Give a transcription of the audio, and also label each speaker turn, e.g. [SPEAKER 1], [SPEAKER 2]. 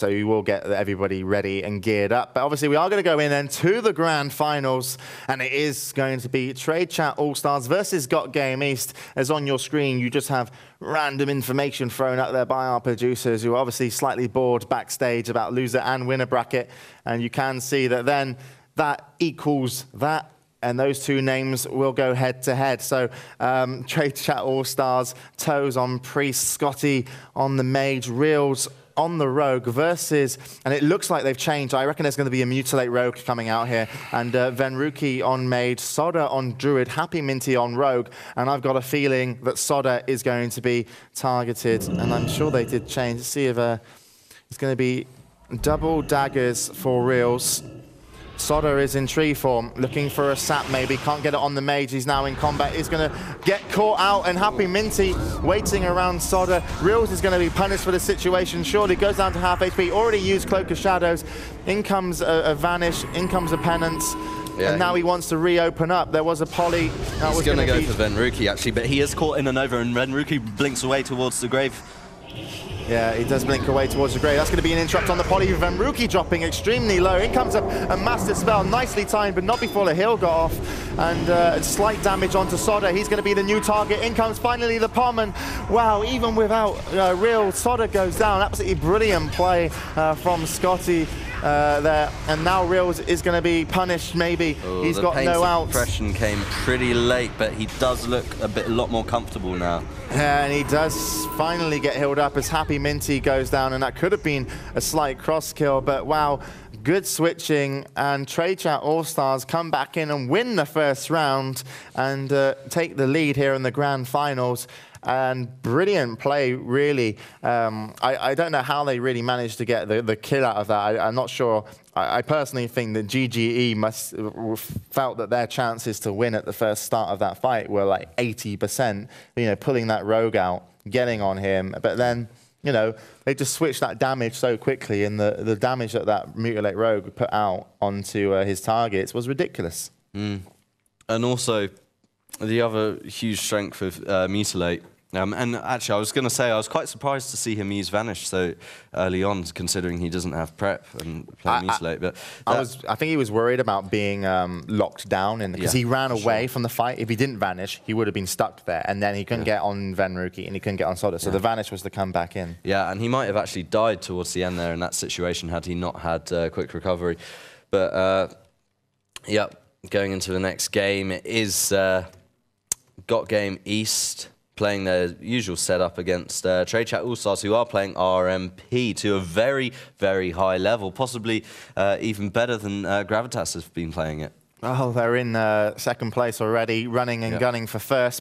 [SPEAKER 1] So you will get everybody ready and geared up. But obviously we are going to go in then to the grand finals, and it is going to be Trade Chat All-Stars versus GotGame East. As on your screen, you just have random information thrown out there by our producers, who are obviously slightly bored backstage about loser and winner bracket. And you can see that then that equals that, and those two names will go head-to-head. So Trade Chat All-Stars, Toes on Priest, Scotty on the Mage, Reels on the Rogue versus, and it looks like they've changed. I reckon there's going to be a Mutilate Rogue coming out here, and Venruki on Mage, Soda on Druid, Happy Minty on Rogue, and I've got a feeling that Soda is going to be targeted, and I'm sure they did change. Let's see if it's going to be double daggers for Reels. Soda is in tree form, looking for a sap maybe, can't get it on the Mage, he's now in combat, he's going to get caught out, and Happy Minty waiting around Soda. Reels is going to be punished for the situation, surely goes down to half HP, already used Cloak of Shadows, in comes a Vanish, in comes a Penance, and now he wants to reopen up. There was a poly.
[SPEAKER 2] He's going to go for Venruki actually, but he is caught in and over, and Venruki blinks away towards the grave.
[SPEAKER 1] Yeah, he does blink away towards the grave. That's going to be an interrupt on the poly. Venruki dropping extremely low. In comes a master spell, nicely timed, but not before the heal got off. And slight damage onto Soda. He's going to be the new target. In comes finally the Pom, and wow, even without Real, Soda goes down. Absolutely brilliant play from Scotty there. And now Reels is going to be punished, maybe. He's got no out.
[SPEAKER 2] The suppression came pretty late, but he does look a lot more comfortable now.
[SPEAKER 1] Yeah, and he does finally get healed up as Happy Minty goes down, and that could have been a slight cross kill, but wow, good switching, and Trade Chat All-Stars come back in and win the first round and take the lead here in the grand finals. And brilliant play, really. I don't know how they really managed to get the kill out of that. I'm not sure. I personally think that GGE must felt that their chances to win at the first start of that fight were like 80%. You know, pulling that Rogue out, getting on him, but then, you know, they just switched that damage so quickly, and the damage that Mutilate Rogue put out onto his targets was ridiculous.
[SPEAKER 2] And also, the other huge strength of Mutilate. And actually, I was going to say, I was quite surprised to see him use Vanish so early on, considering he doesn't have prep and play Mutilate. But
[SPEAKER 1] I think he was worried about being locked down, because he ran away from the fight. If he didn't Vanish, he would have been stuck there, and then he couldn't get on Venruki, and he couldn't get on Soda. So the Vanish was to come back in. Yeah,
[SPEAKER 2] and he might have actually died towards the end there in that situation had he not had quick recovery. But yeah, going into the next game, it is GotGame East playing their usual setup against Trade Chat All-Stars, who are playing RMP to a very, very high level, possibly even better than Gravitas has been playing it.
[SPEAKER 1] Well, they're in second place already, running and gunning for first.